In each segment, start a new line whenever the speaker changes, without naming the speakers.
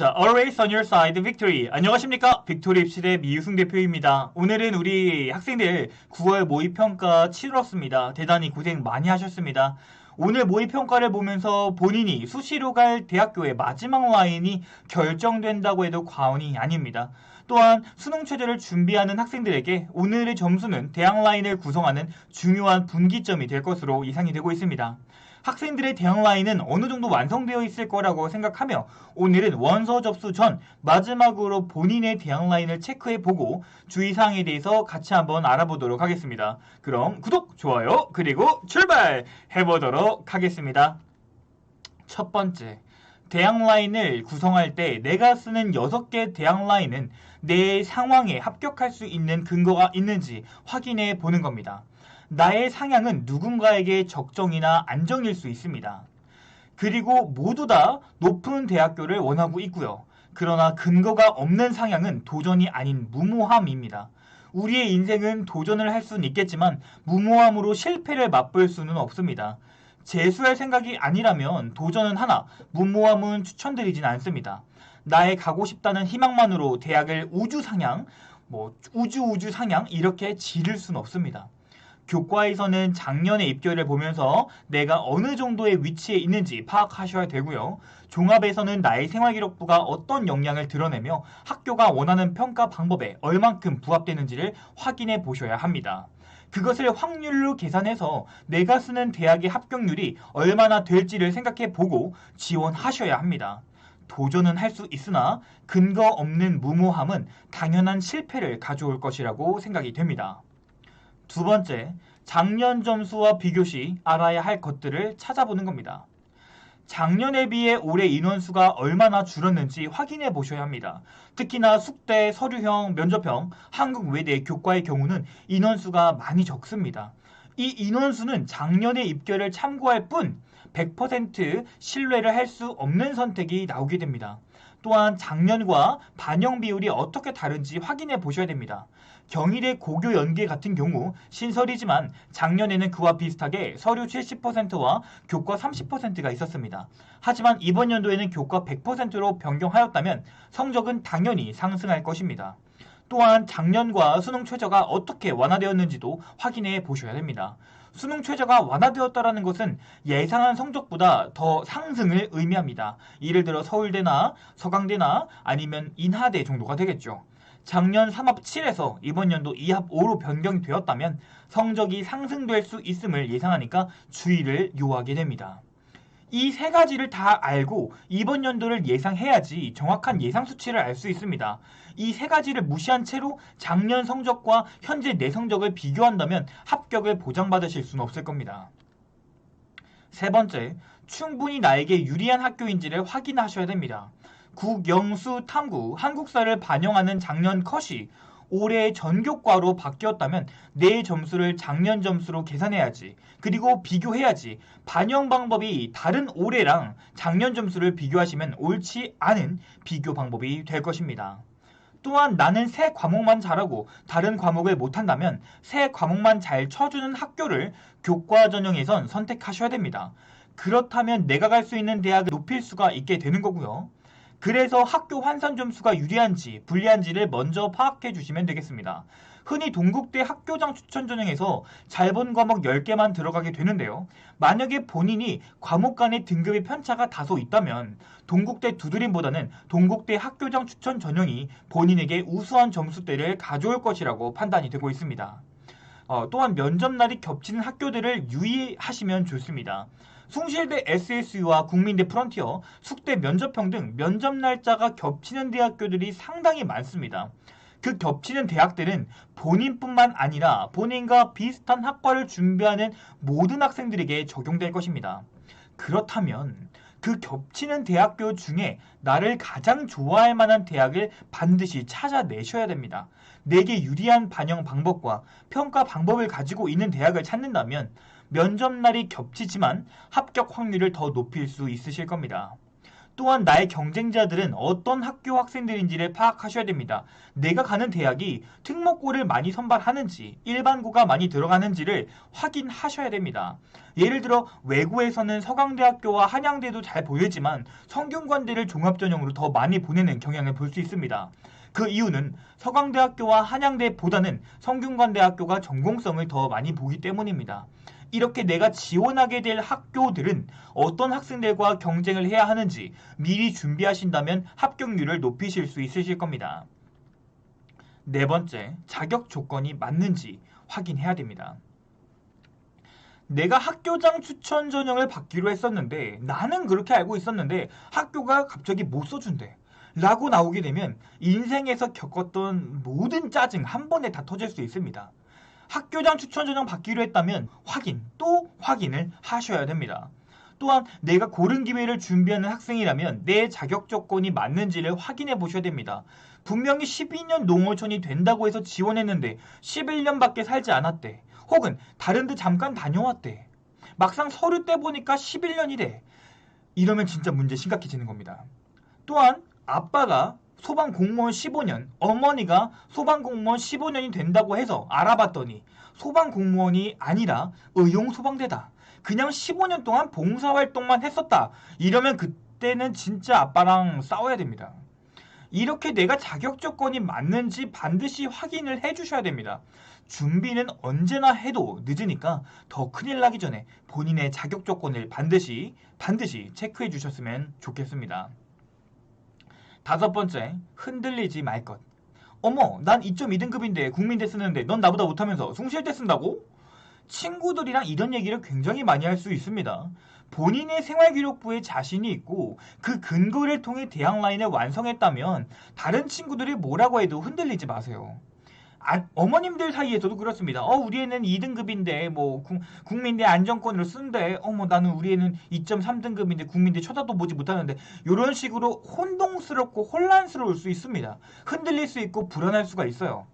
자, Always on your side, victory. 안녕하십니까? 빅토리 입시대 미유승 대표입니다. 오늘은 우리 학생들 9월 모의평가 치렀습니다. 대단히 고생 많이 하셨습니다. 오늘 모의평가를 보면서 본인이 수시로 갈 대학교의 마지막 라인이 결정된다고 해도 과언이 아닙니다. 또한 수능 최저를 준비하는 학생들에게 오늘의 점수는 대학 라인을 구성하는 중요한 분기점이 될 것으로 예상이 되고 있습니다. 학생들의 대학 라인은 어느 정도 완성되어 있을 거라고 생각하며 오늘은 원서 접수 전 마지막으로 본인의 대학 라인을 체크해보고 주의사항에 대해서 같이 한번 알아보도록 하겠습니다. 그럼 구독, 좋아요, 그리고 출발해보도록 하겠습니다. 첫 번째, 대학 라인을 구성할 때 내가 쓰는 6개 대학 라인은 내 상황에 합격할 수 있는 근거가 있는지 확인해 보는 겁니다. 나의 상향은 누군가에게 적정이나 안정일 수 있습니다. 그리고 모두 다 높은 대학교를 원하고 있고요. 그러나 근거가 없는 상향은 도전이 아닌 무모함입니다. 우리의 인생은 도전을 할 수는 있겠지만 무모함으로 실패를 맛볼 수는 없습니다. 재수할 생각이 아니라면 도전은 하나, 무모함은 추천드리진 않습니다. 나의 가고 싶다는 희망만으로 대학을 우주 상향, 우주 상향 이렇게 지를 수는 없습니다. 교과에서는 작년의 입결을 보면서 내가 어느 정도의 위치에 있는지 파악하셔야 되고요. 종합에서는 나의 생활기록부가 어떤 역량을 드러내며 학교가 원하는 평가 방법에 얼만큼 부합되는지를 확인해 보셔야 합니다. 그것을 확률로 계산해서 내가 쓰는 대학의 합격률이 얼마나 될지를 생각해 보고 지원하셔야 합니다. 도전은 할 수 있으나 근거 없는 무모함은 당연한 실패를 가져올 것이라고 생각이 됩니다. 두 번째, 작년 점수와 비교 시 알아야 할 것들을 찾아보는 겁니다. 작년에 비해 올해 인원수가 얼마나 줄었는지 확인해 보셔야 합니다. 특히나 숙대, 서류형, 면접형, 한국외대, 교과의 경우는 인원수가 많이 적습니다. 이 인원수는 작년의 입결을 참고할 뿐 100% 신뢰를 할 수 없는 선택이 나오게 됩니다. 또한 작년과 반영 비율이 어떻게 다른지 확인해 보셔야 됩니다. 경희대 고교 연계 같은 경우 신설이지만 작년에는 그와 비슷하게 서류 70%와 교과 30%가 있었습니다. 하지만 이번 연도에는 교과 100%로 변경하였다면 성적은 당연히 상승할 것입니다. 또한 작년과 수능 최저가 어떻게 완화되었는지도 확인해 보셔야 됩니다. 수능 최저가 완화되었다는 것은 예상한 성적보다 더 상승을 의미합니다. 예를 들어 서울대나 서강대나 아니면 인하대 정도가 되겠죠. 작년 3합 7에서 이번 연도 2합 5로 변경되었다면 성적이 상승될 수 있음을 예상하니까 주의를 요하게 됩니다. 이 세 가지를 다 알고 이번 연도를 예상해야지 정확한 예상 수치를 알 수 있습니다. 이 세 가지를 무시한 채로 작년 성적과 현재 내 성적을 비교한다면 합격을 보장받으실 수는 없을 겁니다. 세 번째, 충분히 나에게 유리한 학교인지를 확인하셔야 됩니다. 국, 영수, 탐구, 한국사를 반영하는 작년 컷이 올해 전교과로 바뀌었다면 내 점수를 작년 점수로 계산해야지. 그리고 비교해야지. 반영 방법이 다른 올해랑 작년 점수를 비교하시면 옳지 않은 비교 방법이 될 것입니다. 또한 나는 새 과목만 잘하고 다른 과목을 못한다면 새 과목만 잘 쳐주는 학교를 교과 전형에선 선택하셔야 됩니다. 그렇다면 내가 갈 수 있는 대학을 높일 수가 있게 되는 거고요. 그래서 학교 환산 점수가 유리한지 불리한지를 먼저 파악해 주시면 되겠습니다. 흔히 동국대 학교장 추천 전형에서 잘 본 과목 10개만 들어가게 되는데요. 만약에 본인이 과목 간의 등급의 편차가 다소 있다면 동국대 두드림보다는 동국대 학교장 추천 전형이 본인에게 우수한 점수대를 가져올 것이라고 판단이 되고 있습니다. 또한 면접날이 겹치는 학교들을 유의하시면 좋습니다. 숭실대 SSU와 국민대 프런티어, 숙대 면접형 등 면접 날짜가 겹치는 대학교들이 상당히 많습니다. 그 겹치는 대학들은 본인뿐만 아니라 본인과 비슷한 학과를 준비하는 모든 학생들에게 적용될 것입니다. 그렇다면 그 겹치는 대학교 중에 나를 가장 좋아할 만한 대학을 반드시 찾아내셔야 됩니다. 내게 유리한 반영 방법과 평가 방법을 가지고 있는 대학을 찾는다면 면접날이 겹치지만 합격 확률을 더 높일 수 있으실 겁니다. 또한 나의 경쟁자들은 어떤 학교 학생들인지를 파악하셔야 됩니다. 내가 가는 대학이 특목고를 많이 선발하는지 일반고가 많이 들어가는지를 확인하셔야 됩니다. 예를 들어 외고에서는 서강대학교와 한양대도 잘 보이지만 성균관대를 종합전형으로 더 많이 보내는 경향을 볼 수 있습니다. 그 이유는 서강대학교와 한양대보다는 성균관대학교가 전공성을 더 많이 보기 때문입니다. 이렇게 내가 지원하게 될 학교들은 어떤 학생들과 경쟁을 해야 하는지 미리 준비하신다면 합격률을 높이실 수 있으실 겁니다. 네 번째, 자격 조건이 맞는지 확인해야 됩니다. 내가 학교장 추천 전형을 받기로 했었는데 나는 그렇게 알고 있었는데 학교가 갑자기 못 써준대 라고 나오게 되면 인생에서 겪었던 모든 짜증 한 번에 다 터질 수 있습니다. 학교장 추천 전형 받기로 했다면 또 확인을 하셔야 됩니다. 또한 내가 고른 기회를 준비하는 학생이라면 내 자격 조건이 맞는지를 확인해 보셔야 됩니다. 분명히 12년 농어촌이 된다고 해서 지원했는데 11년밖에 살지 않았대. 혹은 다른 데 잠깐 다녀왔대. 막상 서류 때 보니까 11년이래. 이러면 진짜 문제 심각해지는 겁니다. 또한 아빠가 소방공무원 15년, 어머니가 소방공무원 15년이 된다고 해서 알아봤더니 소방공무원이 아니라 의용소방대다. 그냥 15년 동안 봉사활동만 했었다. 이러면 그때는 진짜 아빠랑 싸워야 됩니다. 이렇게 내가 자격 조건이 맞는지 반드시 확인을 해주셔야 됩니다. 준비는 언제나 해도 늦으니까 더 큰일 나기 전에 본인의 자격 조건을 반드시 체크해 주셨으면 좋겠습니다. 다섯 번째, 흔들리지 말 것. 어머, 난 2.2등급인데 국민대 쓰는데 넌 나보다 못하면서 숭실대 쓴다고? 친구들이랑 이런 얘기를 굉장히 많이 할 수 있습니다. 본인의 생활기록부에 자신이 있고 그 근거를 통해 대학 라인을 완성했다면 다른 친구들이 뭐라고 해도 흔들리지 마세요. 어머님들 사이에서도 그렇습니다. 우리 애는 2등급인데 뭐 국민대 안정권으로 쓴대. 나는 우리 애는 2.3등급인데 국민대 쳐다도 보지 못하는데 이런 식으로 혼동스럽고 혼란스러울 수 있습니다. 흔들릴 수 있고 불안할 수가 있어요.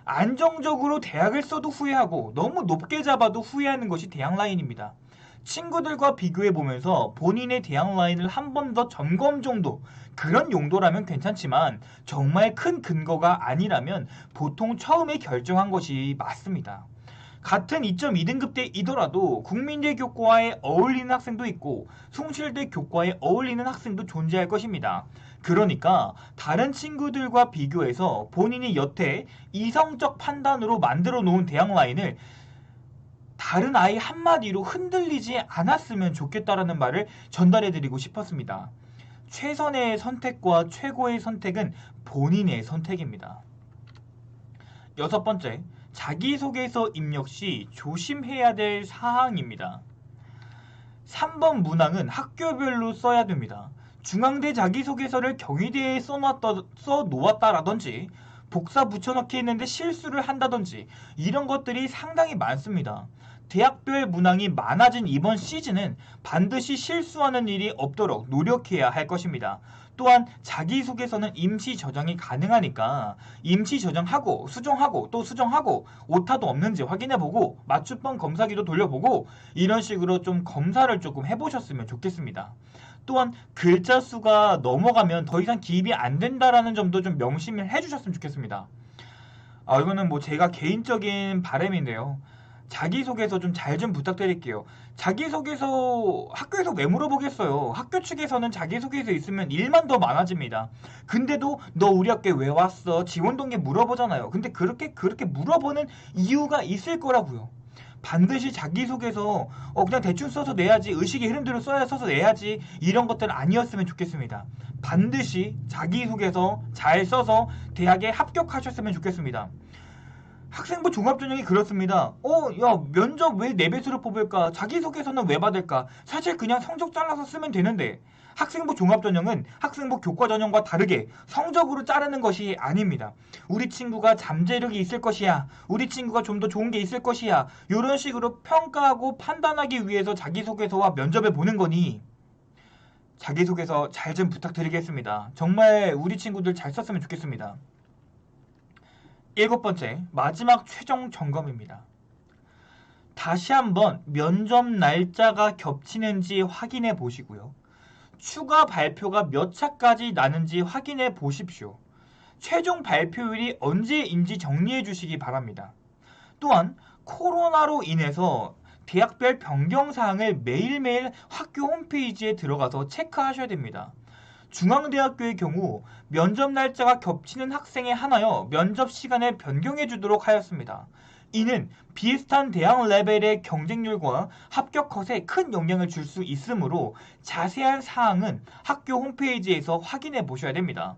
안정적으로 대학을 써도 후회하고 너무 높게 잡아도 후회하는 것이 대학 라인입니다. 친구들과 비교해보면서 본인의 대학 라인을 한 번 더 점검 정도, 그런 용도라면 괜찮지만 정말 큰 근거가 아니라면 보통 처음에 결정한 것이 맞습니다. 같은 2.2등급 때이더라도 국민대 교과에 어울리는 학생도 있고 숭실대 교과에 어울리는 학생도 존재할 것입니다. 그러니까 다른 친구들과 비교해서 본인이 여태 이성적 판단으로 만들어 놓은 대학 라인을 다른 아이 한마디로 흔들리지 않았으면 좋겠다라는 말을 전달해 드리고 싶었습니다. 최선의 선택과 최고의 선택은 본인의 선택입니다. 여섯 번째, 자기소개서 입력 시 조심해야 될 사항입니다. 3번 문항은 학교별로 써야 됩니다. 중앙대 자기소개서를 경희대에 써놓았다라든지 복사 붙여넣기 했는데 실수를 한다든지 이런 것들이 상당히 많습니다. 대학별 문항이 많아진 이번 시즌은 반드시 실수하는 일이 없도록 노력해야 할 것입니다. 또한 자기소개서는 임시 저장이 가능하니까 임시 저장하고 수정하고 또 수정하고 오타도 없는지 확인해보고 맞춤법 검사기도 돌려보고 이런 식으로 좀 검사를 조금 해보셨으면 좋겠습니다. 또한 글자 수가 넘어가면 더 이상 기입이 안 된다라는 점도 좀 명심을 해주셨으면 좋겠습니다. 이거는 뭐 제가 개인적인 바람인데요. 자기소개서 좀 잘 좀 부탁드릴게요. 자기소개서 학교에서 왜 물어보겠어요? 학교 측에서는 자기소개서 있으면 일만 더 많아집니다. 근데도 너 우리 학교에 왜 왔어? 지원 동기 물어보잖아요. 근데 그렇게 물어보는 이유가 있을 거라고요. 반드시 자기소개서 그냥 대충 써서 내야지, 의식의 흐름대로 써서 내야지, 이런 것들 아니었으면 좋겠습니다. 반드시 자기소개서 잘 써서 대학에 합격하셨으면 좋겠습니다. 학생부 종합전형이 그렇습니다. 야, 면접 왜 4배수로 뽑을까? 자기소개서는 왜 받을까? 사실 그냥 성적 잘라서 쓰면 되는데 학생부 종합전형은 학생부 교과전형과 다르게 성적으로 자르는 것이 아닙니다. 우리 친구가 잠재력이 있을 것이야. 우리 친구가 좀 더 좋은 게 있을 것이야. 이런 식으로 평가하고 판단하기 위해서 자기소개서와 면접을 보는 거니 자기소개서 잘 좀 부탁드리겠습니다. 정말 우리 친구들 잘 썼으면 좋겠습니다. 일곱 번째, 마지막 최종 점검입니다. 다시 한번 면접 날짜가 겹치는지 확인해 보시고요. 추가 발표가 몇 차까지 나는지 확인해 보십시오. 최종 발표일이 언제인지 정리해 주시기 바랍니다. 또한 코로나로 인해서 대학별 변경사항을 매일매일 학교 홈페이지에 들어가서 체크하셔야 됩니다. 중앙대학교의 경우 면접 날짜가 겹치는 학생에 한하여 면접 시간을 변경해 주도록 하였습니다. 이는 비슷한 대학 레벨의 경쟁률과 합격 컷에 큰 영향을 줄 수 있으므로 자세한 사항은 학교 홈페이지에서 확인해 보셔야 됩니다.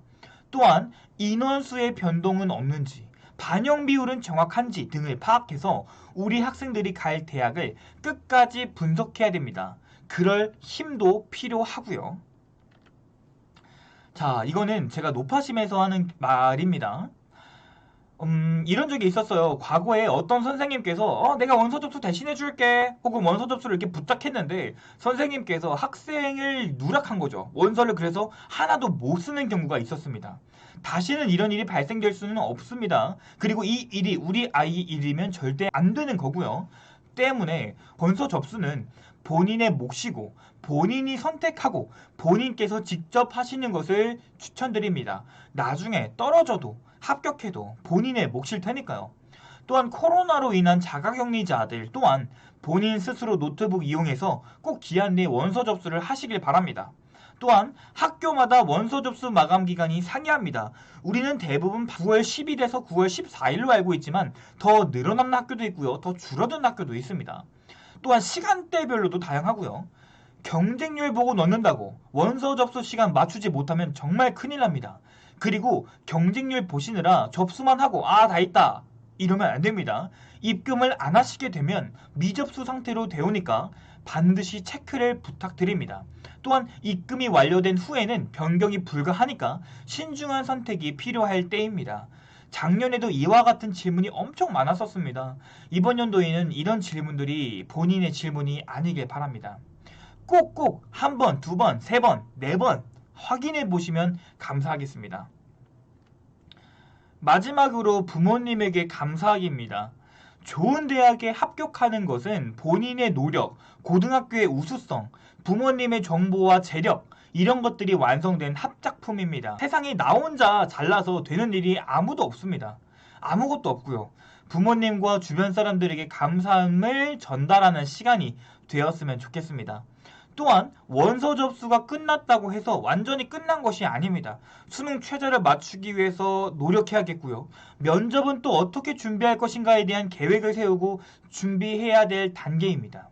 또한 인원수의 변동은 없는지, 반영 비율은 정확한지 등을 파악해서 우리 학생들이 갈 대학을 끝까지 분석해야 됩니다. 그럴 힘도 필요하고요. 자, 이거는 제가 노파심에서 하는 말입니다. 이런 적이 있었어요. 과거에 어떤 선생님께서 내가 원서 접수 대신해 줄게 혹은 원서 접수를 이렇게 부탁했는데 선생님께서 학생을 누락한 거죠. 원서를 그래서 하나도 못 쓰는 경우가 있었습니다. 다시는 이런 일이 발생될 수는 없습니다. 그리고 이 일이 우리 아이 일이면 절대 안 되는 거고요. 때문에 원서 접수는 본인의 몫이고 본인이 선택하고 본인께서 직접 하시는 것을 추천드립니다. 나중에 떨어져도 합격해도 본인의 몫일 테니까요. 또한 코로나로 인한 자가격리자들 또한 본인 스스로 노트북 이용해서 꼭 기한 내에 원서 접수를 하시길 바랍니다. 또한 학교마다 원서 접수 마감 기간이 상이합니다. 우리는 대부분 9월 10일에서 9월 14일로 알고 있지만 더 늘어난 학교도 있고요. 더 줄어든 학교도 있습니다. 또한 시간대별로도 다양하고요. 경쟁률 보고 넣는다고 원서 접수 시간 맞추지 못하면 정말 큰일 납니다. 그리고 경쟁률 보시느라 접수만 하고 다 있다 이러면 안 됩니다. 입금을 안 하시게 되면 미접수 상태로 되오니까 반드시 체크를 부탁드립니다. 또한 입금이 완료된 후에는 변경이 불가하니까 신중한 선택이 필요할 때입니다. 작년에도 이와 같은 질문이 엄청 많았었습니다. 이번 연도에는 이런 질문들이 본인의 질문이 아니길 바랍니다. 꼭꼭 한 번, 두 번, 세 번, 네 번 확인해 보시면 감사하겠습니다. 마지막으로 부모님에게 감사하기입니다. 좋은 대학에 합격하는 것은 본인의 노력, 고등학교의 우수성, 부모님의 정보와 재력 이런 것들이 완성된 합작품입니다. 세상에 나 혼자 잘나서 되는 일이 아무도 없습니다. 아무것도 없고요. 부모님과 주변 사람들에게 감사함을 전달하는 시간이 되었으면 좋겠습니다. 또한 원서 접수가 끝났다고 해서 완전히 끝난 것이 아닙니다. 수능 최저를 맞추기 위해서 노력해야겠고요. 면접은 또 어떻게 준비할 것인가에 대한 계획을 세우고 준비해야 될 단계입니다.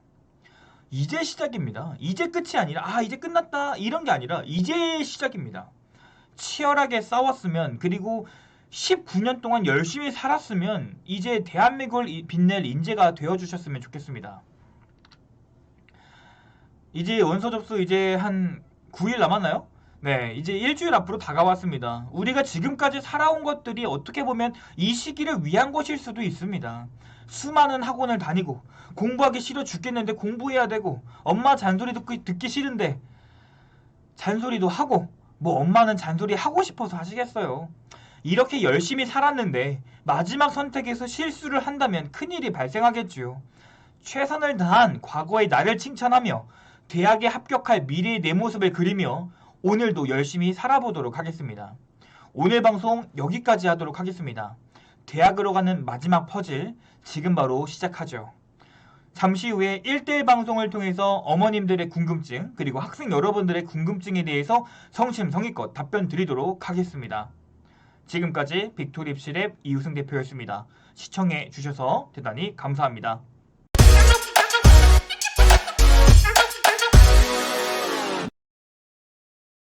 이제 시작입니다. 이제 끝이 아니라 이제 끝났다 이런 게 아니라 이제 시작입니다. 치열하게 싸웠으면 그리고 19년 동안 열심히 살았으면 이제 대한민국을 빛낼 인재가 되어주셨으면 좋겠습니다. 이제 원서 접수 이제 한 9일 남았나요? 네, 이제 일주일 앞으로 다가왔습니다. 우리가 지금까지 살아온 것들이 어떻게 보면 이 시기를 위한 것일 수도 있습니다. 수많은 학원을 다니고 공부하기 싫어 죽겠는데 공부해야 되고 엄마 잔소리 듣기 싫은데 잔소리도 하고 엄마는 잔소리 하고 싶어서 하시겠어요. 이렇게 열심히 살았는데 마지막 선택에서 실수를 한다면 큰일이 발생하겠지요. 최선을 다한 과거의 나를 칭찬하며 대학에 합격할 미래의 내 모습을 그리며 오늘도 열심히 살아보도록 하겠습니다. 오늘 방송 여기까지 하도록 하겠습니다. 대학으로 가는 마지막 퍼즐 지금 바로 시작하죠. 잠시 후에 1대1 방송을 통해서 어머님들의 궁금증 그리고 학생 여러분들의 궁금증에 대해서 성심성의껏 답변 드리도록 하겠습니다. 지금까지 빅토리 입시랩 이우승 대표였습니다. 시청해 주셔서 대단히 감사합니다.